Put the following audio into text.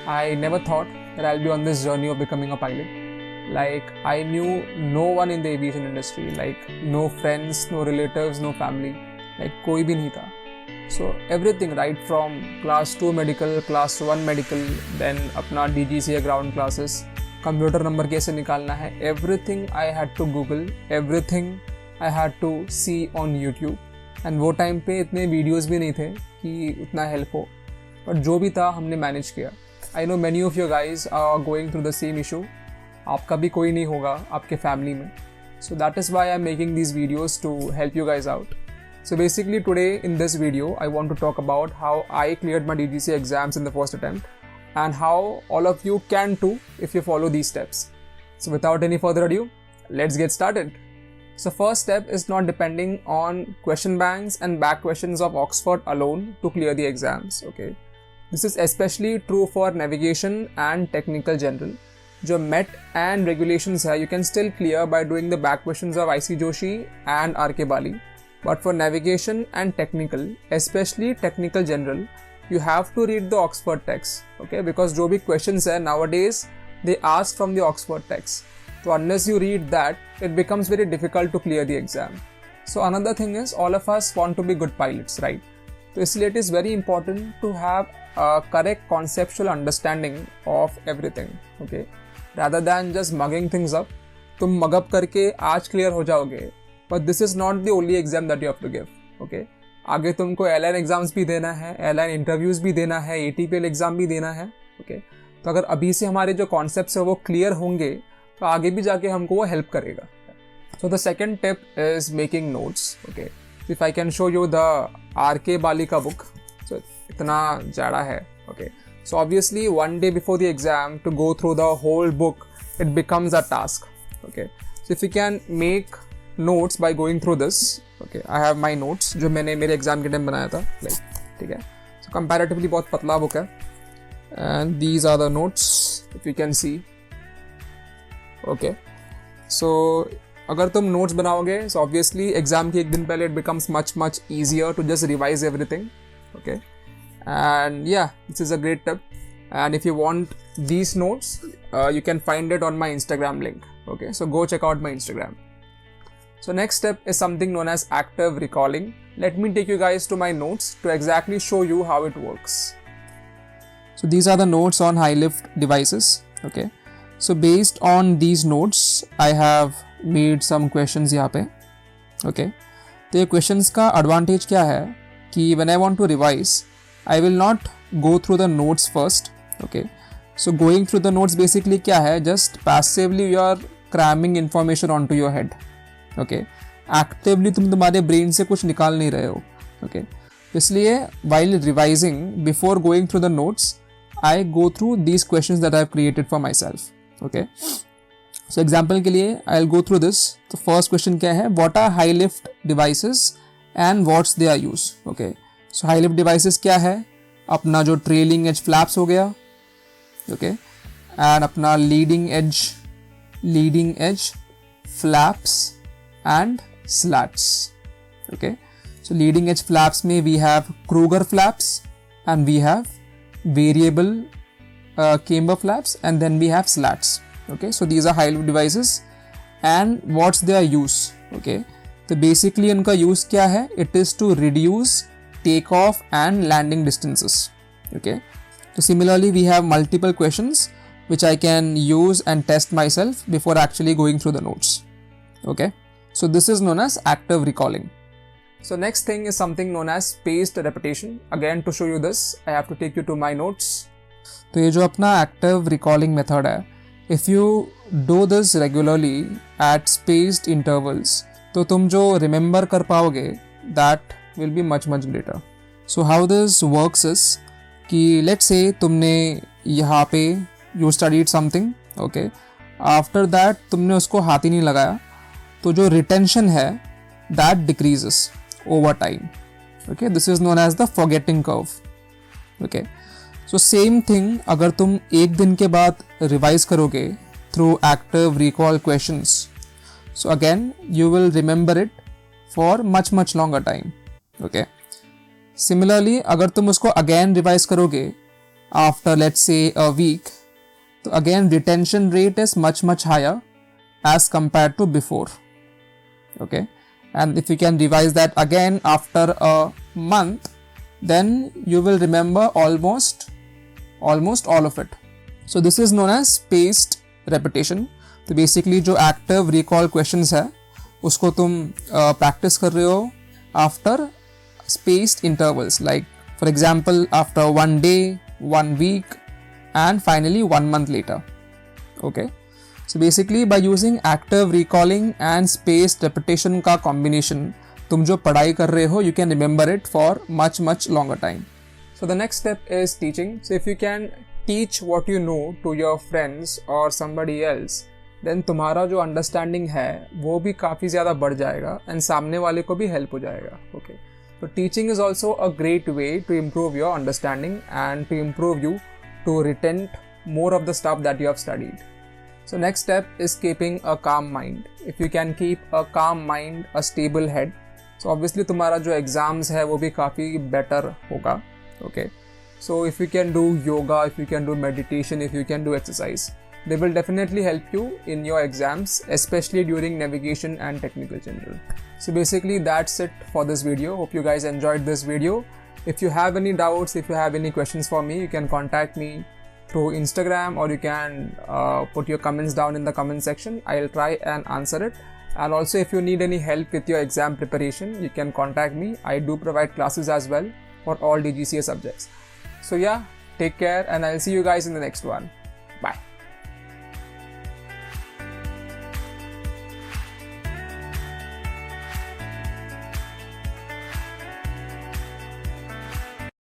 I never thought that I'll be on this journey of becoming a pilot. Like, I knew no one in the aviation industry, like no friends, no relatives, no family, like कोई भी नहीं था. So everything, right from class 2 medical, class 1 medical, then अपना DGCA ground classes, computer number कैसे निकालना है, everything I had to Google, everything I had to see on YouTube. And वो time पे इतने वीडियोस भी नहीं थे कि उतना हेल्प हो, बट जो भी था हमने मैनेज किया. I know many of your guys are going through the same issue. आपका भी कोई नहीं होगा आपके फैमिली में. So that is why I am making these videos to help you guys out. So basically today in this video I want to talk about how I cleared my DGC exams in the first attempt and how all of you can too if you follow these steps. So without any further ado, let's get started. So first step is not depending on question banks and back questions of Oxford alone to clear the exams. Okay, this is especially true for navigation and technical general. जो MET and regulations है you can still clear by doing the back questions of IC Joshi and RK Bali. But for navigation and technical, especially technical general, you have to read the Oxford text, okay? Because जो भी questions है nowadays, they ask from the Oxford text. So unless you read that, it becomes very difficult to clear the exam. So another thing is, all of us want to be good pilots, right? So इसलिए it is very important to have a correct conceptual understanding of everything, okay? Rather than just mugging things up. तुम mug up करके आज clear हो जाओगे. But this is not the only exam that you have to give, okay? आगे तुमको airline exams भी देना है, एयरलाइन इंटरव्यूज़ भी देना है, ATPL एग्ज़ाम भी देना है, okay? तो अगर अभी से हमारे जो कॉन्सेप्ट्स है वो क्लियर होंगे तो आगे भी जाके हमको वो हेल्प करेगा. So the second tip is making notes. Okay, if I can show you the RK Bali का बुक. सो इतना ज़्यादा है. Okay, so obviously one day before the exam to go through the whole book it becomes a task. Okay, so if you can make notes by going through this. Okay, I have my notes जो मैंने मेरे exam के time बनाया था, like, ठीक है. So comparatively बहुत पतला बुक है and these are the notes if you can see. Okay, so अगर तुम notes बनाओगे so obviously एग्जाम के एक दिन पहले it becomes much easier to just revise everything. Okay, and yeah, this is a great tip. And if you want these notes you can find it on my Instagram link. Okay, so go check out my Instagram. So next step is something known as active recalling. Let me take you guys to my notes to exactly show you how it works. So these are the notes on high lift devices. Okay, so based on these notes I have made some questions यहाँ पे. Okay, तो ये questions का advantage क्या है कि when I want to revise I will not go through the notes first. Okay, so going through the notes basically क्या है, just passively you are cramming information onto your head. Okay, actively तुम तुम्हारे brain से कुछ निकाल नहीं रहे हो. ओके, इसलिए while revising before going through the notes I go through these questions that I have created for myself. Okay, so example के लिए I will go through this. तो फर्स्ट क्वेश्चन क्या है, what are high lift devices and what's they are use. Okay, so high lift devices क्या है, अपना जो trailing edge flaps हो गया. ओके, एंड अपना leading edge flaps and slats. Okay, so leading edge flaps में we have Kruger flaps and we have variable camber flaps and then we have slats. Okay, so these are high lift devices and what's their use. Okay, तो basically उनका use क्या है, it is to reduce takeoff and landing distances. Okay, so similarly we have multiple questions which I can use and test myself before actually going through the notes. Okay, so this is known as active recalling. So next thing is something known as spaced repetition. Again to show you this, I have to take you to my notes. तो ये जो अपना active recalling method है, if you do this regularly at spaced intervals, तो तुम जो remember कर पाओगे that will be much greater. So how this works is कि let's say तुमने यहाँ पे you studied something, okay, after that तुमने उसको हाथ ही नहीं लगाया, तो जो रिटेंशन है that decreases over time. Okay, this is known as the forgetting curve. Okay, so same thing अगर तुम एक दिन के बाद रिवाइज करोगे through active recall questions, so again you will remember it for much longer time. Okay, similarly अगर तुम उसको अगेन रिवाइज करोगे after let's say a week, so again retention rate is much higher as compared to before. Okay, and if you can revise that again after a month, then you will remember almost all of it. So this is known as spaced repetition. तो basically जो active recall questions है उसको तुम practice कर रहे हो after spaced intervals, like for example after 1 day, 1 week and finally 1 month later. Okay, so basically by using active recalling and spaced repetition का combination, तुम जो पढ़ाई कर रहे हो you can remember it for much longer time. So the next step is teaching. So if you can teach what you know to your friends or somebody else, then तुम्हारा जो understanding है वो भी काफ़ी ज़्यादा बढ़ जाएगा एंड सामने वाले को भी हेल्प हो जाएगा. ओके, तो teaching is also a great way to improve your understanding and to improve you to retain more of the stuff that you have studied. So next step is keeping a calm mind. If you can keep a calm mind, a stable head, so obviously तुम्हारा जो exams है वो भी काफ़ी better होगा. Okay, so if you can do yoga, if you can do meditation, if you can do exercise, they will definitely help you in your exams, especially during navigation and technical general. So basically that's it for this video. Hope you guys enjoyed this video. If you have any doubts, if you have any questions for me, you can contact me through Instagram, or you can put your comments down in the comment section. I'll try and answer it. And also if you need any help with your exam preparation, you can contact me. I do provide classes as well for all DGCA subjects. So yeah, take care and I'll see you guys in the next one.